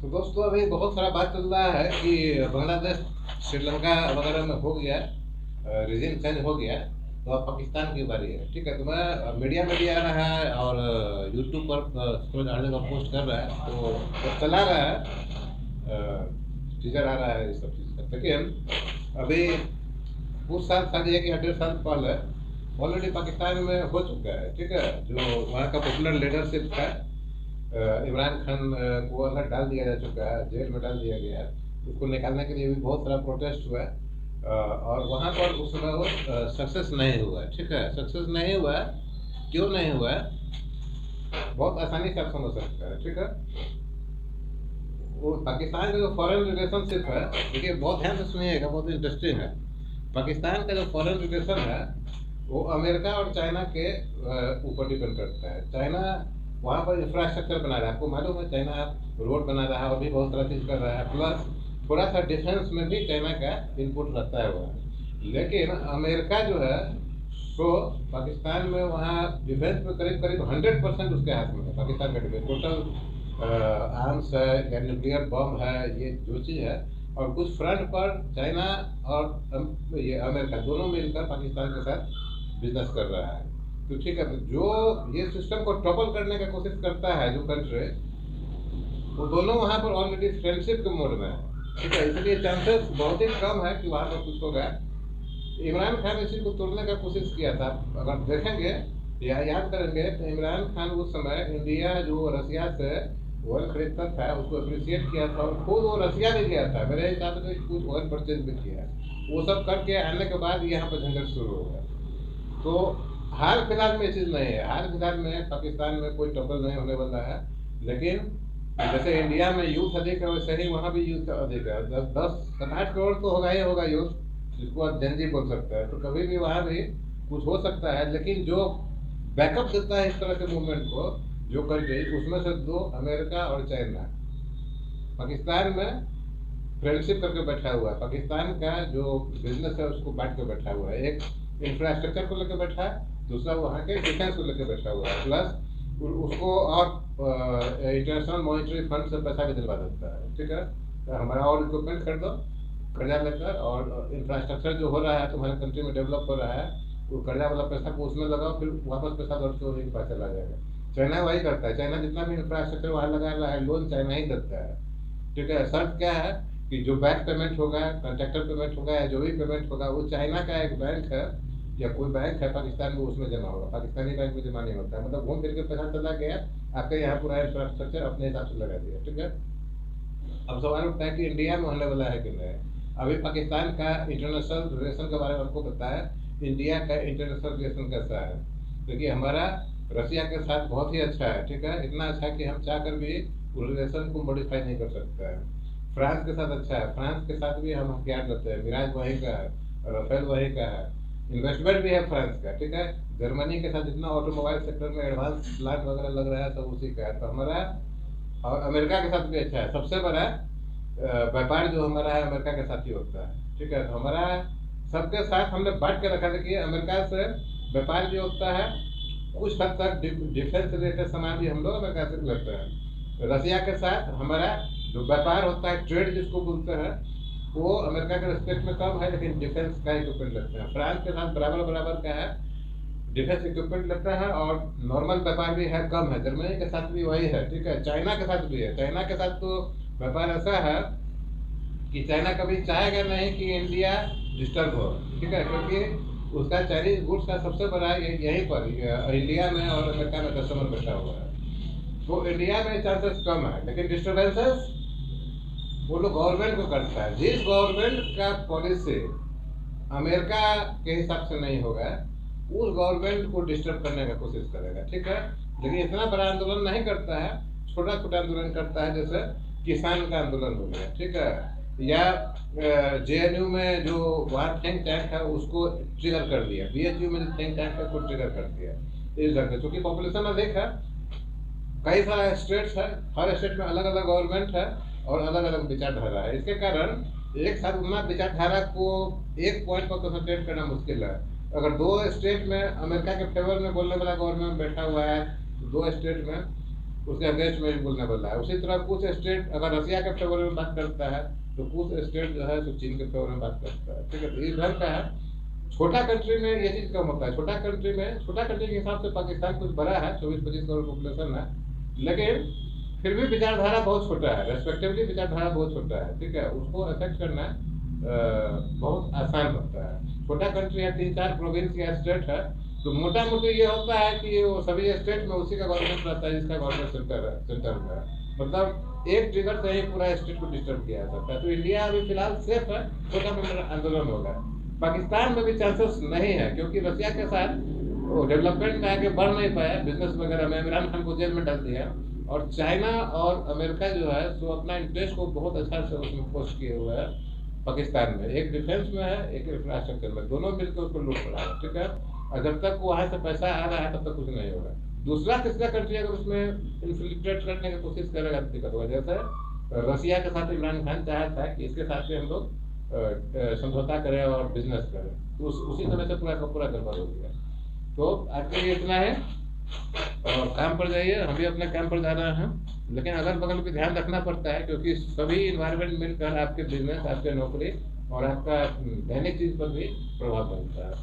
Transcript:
तो दोस्तों अभी बहुत सारा बात चल रहा है कि बांग्लादेश श्रीलंका वगैरह में हो गया, रिजीम चेंज हो गया। तो अब पाकिस्तान की बारी है। ठीक है, तो मैं मीडिया में भी आ रहा है और यूट्यूब पर सूरज हर जगह पोस्ट कर रहा है, तो चला रहा है, टीजर आ रहा है इस सब चीज़ का। लेकिन अभी कुछ साल शायद 1 या 1.5 साल पहले ऑलरेडी पाकिस्तान में हो चुका है। ठीक है, जो वहाँ का पॉपुलर लीडरशिप था, इमरान खान को अंदर डाल दिया जा चुका है, जेल में डाल दिया गया है। उसको निकालने के लिए भी बहुत सारा प्रोटेस्ट हुआ है, और वहाँ पर उस समय वो सक्सेस नहीं हुआ है। ठीक है, सक्सेस नहीं हुआ है। क्यों नहीं हुआ है, बहुत आसानी से आप समझ सकते हैं। ठीक है, वो पाकिस्तान का जो फॉरेन रिलेशनशिप है, देखिए बहुत ध्यान से सुनिएगा, बहुत इंटरेस्टिंग है। पाकिस्तान का जो फॉरेन रिलेशन है वो अमेरिका और चाइना के ऊपर डिपेंड करता है। चाइना वहाँ पर इंफ्रास्ट्रक्चर बना रहा है, आपको मालूम है, चाइना रोड बना रहा है और भी बहुत सारा चीज़ कर रहा है। प्लस थोड़ा सा डिफेंस में भी चाइना का इनपुट रहता है वहाँ। लेकिन अमेरिका जो है तो पाकिस्तान में वहाँ डिफेंस में करीब करीब 100% उसके हाथ में है। पाकिस्तान का डिफेंस टोटल आर्म्स है या न्यूक्लियर बम है, ये जो चीज़ है। और कुछ फ्रंट पर चाइना और ये अमेरिका दोनों मिलकर पाकिस्तान के साथ बिजनेस कर रहा है। तो ठीक है, तो जो ये सिस्टम को ट्रबल करने का कोशिश करता है जो कंट्री, वो दोनों वहाँ पर ऑलरेडी फ्रेंडशिप के मोड में है। ठीक है, इसलिए चांसेस बहुत ही कम है कि वहाँ पर कुछ होगा। इमरान खान इसी को तोड़ने का कोशिश किया था। अगर देखेंगे या याद करेंगे तो इमरान खान उस समय इंडिया जो रसिया से ऑयल खरीदता था उसको अप्रिशिएट किया था, और खुद वो रसिया भी गया था, मेरे हिसाब से कुछ ऑयल परचेज भी किया। वो सब करके आने के बाद यहाँ पर झंझट शुरू हो गया। तो हाल फिलहाल में ये चीज़ नहीं है। हाल फिलहाल में पाकिस्तान में कोई ट्रबल नहीं होने वाला है। लेकिन जैसे इंडिया में यूथ अधिक है, वैसे ही वहाँ भी यूथ अधिक है। 10-8 करोड़ तो होगा ही होगा यूथ, जिसको आप जनजी बोल सकते हैं। तो कभी भी वहाँ भी कुछ हो सकता है। लेकिन जो बैकअप देता है इस तरह के मूवमेंट को, जो कंट्री, उसमें से दो अमेरिका और चाइना। पाकिस्तान में फ्रेंडशिप करके बैठा हुआ है। पाकिस्तान का जो बिजनेस है उसको बांट के बैठा हुआ है। एक इंफ्रास्ट्रक्चर को लेकर बैठा है, दूसरा वहाँ के डिफेंस को लेकर बैठा हुआ है। प्लस उसको और इंटरनेशनल मॉनिटरी फंड से पैसा भी दिलवा देता है। ठीक है, तो हमारा और इक्विपमेंट खरीदो कर्जा लेकर, और इंफ्रास्ट्रक्चर जो हो रहा है तुम्हारे कंट्री में डेवलप हो रहा है, वो कर्जा वाला पैसा को उसमें लगाओ, फिर वापस पैसा लौट के वही पैसा लग जाएगा। चाइना वही करता है। चाइना जितना भी इंफ्रास्ट्रक्चर वहाँ लगा रहा है, लोन चाइना ही देता है। ठीक है, शर्त क्या है कि जो बैक पेमेंट होगा, कॉन्ट्रैक्टर पेमेंट होगा, या जो भी पेमेंट होगा, वो चाइना का एक बैंक है या कोई बैंक है पाकिस्तान में, उसमें जमा होगा। पाकिस्तानी बैंक में जमा नहीं होता है। मतलब घूम फिर के पैसा चला गया, आपके यहाँ पूरा इंफ्रास्ट्रक्चर अपने हिसाब से लगा दिया। ठीक है, अब सवाल उठता है कि इंडिया में होने वाला है कि नहीं। अभी पाकिस्तान का इंटरनेशनल रिलेशन के बारे में आपको बताया, इंडिया का इंटरनेशनल रिलेशन कैसा है। देखिए, हमारा रसिया के साथ बहुत ही अच्छा है। ठीक है, इतना अच्छा है कि हम चाह कर भी उस रिलेशन को मॉडिफाई नहीं कर सकते हैं। फ्रांस के साथ अच्छा है, फ्रांस के साथ भी हम हथियार देते हैं, मिराज वहीं का है, राफेल वहीं का है, इन्वेस्टमेंट भी है फ्रांस का। ठीक है, जर्मनी के साथ जितना ऑटोमोबाइल सेक्टर में एडवांस प्लांट वगैरह लग रहा है सब उसी का है। तो हमारा, और अमेरिका के साथ भी अच्छा है। सबसे बड़ा व्यापार जो हमारा है अमेरिका के साथ ही होता है। ठीक है, तो हमारा सबके साथ हमने बांट के रखा। देखिए, अमेरिका से व्यापार भी होता है, कुछ हद तक डिफेंस रिलेटेड सामान भी हम लोग अमेरिका से लेते हैं। रसिया के साथ हमारा जो व्यापार होता है, ट्रेड जिसको बोलते हैं, वो अमेरिका के रिस्पेक्ट में कम है, लेकिन डिफेंस का इक्विपमेंट लेते हैं। फ्रांस के साथ बराबर बराबर का है, डिफेंस इक्विपमेंट लेता है, और नॉर्मल व्यापार भी है, कम है। जर्मनी के साथ भी वही है। ठीक है, चाइना के साथ भी है। चाइना के साथ तो व्यापार ऐसा है कि चाइना कभी चाहेगा नहीं कि इंडिया डिस्टर्ब हो। ठीक है, क्योंकि उसका चाइनीज गुड्स का सबसे बड़ा यहीं पर इंडिया में और अमेरिका में कस्टमर बैठा हुआ है। तो इंडिया में चांसेस कम है, लेकिन डिस्टर्बेंसेस वो लोग गवर्नमेंट को करता है। जिस गवर्नमेंट का पॉलिसी अमेरिका के हिसाब से नहीं होगा, उस गवर्नमेंट को डिस्टर्ब करने का कोशिश करेगा। ठीक है, लेकिन इतना बड़ा आंदोलन नहीं करता है, छोटा छोटा आंदोलन करता है, जैसे किसान का आंदोलन हो गया। ठीक है, या जेएनयू में जो वहाँ थिंक टैंक है उसको ट्रिगर कर दिया, बीएचयू में जो थिंक टैंक है उसको ट्रिगर कर दिया। इस ढंग से, क्योंकि पॉपुलेशन अधिक है, कई सारे स्टेट्स है, हर स्टेट में अलग अलग गवर्नमेंट है और अलग अलग विचारधारा है। इसके कारण एक साथ उतना विचारधारा को एक पॉइंट पर कंसंट्रेट करना मुश्किल है। अगर दो स्टेट में अमेरिका के फेवर में बोलने वाला गवर्नमेंट बैठा हुआ है, तो दो स्टेट में उसके अगेंस्ट में बोलने वाला है। उसी तरह कुछ स्टेट अगर रसिया के फेवर में बात करता है तो कुछ स्टेट जो है तो चीन के फेवर में बात करता है, ठीक है। तो इस ढंग का है। छोटा कंट्री में ये चीज़ कम होता है। छोटा कंट्री के हिसाब से पाकिस्तान कुछ बड़ा है, 24-25 करोड़ पॉपुलेशन है, लेकिन फिर भी विचारधारा बहुत छोटा है, रेस्पेक्टिवली विचारधारा बहुत छोटा है, ठीक है। उसको अफेक्ट करना बहुत आसान होता है। छोटा कंट्री है, 3-4 प्रोविंस या स्टेट है, तो मोटा मोटी ये होता है कि वो सभी स्टेट में उसी का गवर्नमेंट रहता है जिसका गवर्नमेंट सेंटर में है। मतलब एक ट्रिगर से ही पूरा स्टेट को डिस्टर्ब किया जा सकता है। तो इंडिया अभी फिलहाल सेफ है, छोटा मोटा आंदोलन होगा। पाकिस्तान में भी चांसेस नहीं है, क्योंकि रसिया के साथ वो डेवलपमेंट में आगे बढ़ नहीं पाया, बिजनेस वगैरह में इमरान खान को जेल में डाल दिया। और चाइना और अमेरिका जो है सो अपना इंटरेस्ट को बहुत अच्छा से उसमें पोस्ट किए हुए है पाकिस्तान में। एक डिफेंस में है, एक इंफ्रास्ट्रक्चर में, दोनों मिलकर उसको लूट रहा है, ठीक है। और जब तक वहाँ से पैसा आ रहा है तब तक कुछ नहीं होगा। दूसरा तीसरा कंट्री अगर उसमें इन्फिल्ट्रेट करने की कोशिश करेगा तो दिक्कत होगा। जैसे रसिया के साथ इमरान खान चाहा था कि इसके साथ भी हम लोग समझौता करें और बिजनेस करें, तो उसी समय से पूरा का पूरा गड़बड़ हो गया। तो आज के लिए इतना है, और काम पर जाइए, हम भी अपने काम पर जा रहे हैं। लेकिन अगल बगल भी ध्यान रखना पड़ता है, क्योंकि सभी इन्वायरमेंट मिलकर आपके बिजनेस, आपके नौकरी और आपका दैनिक चीज पर भी प्रभाव पड़ता है।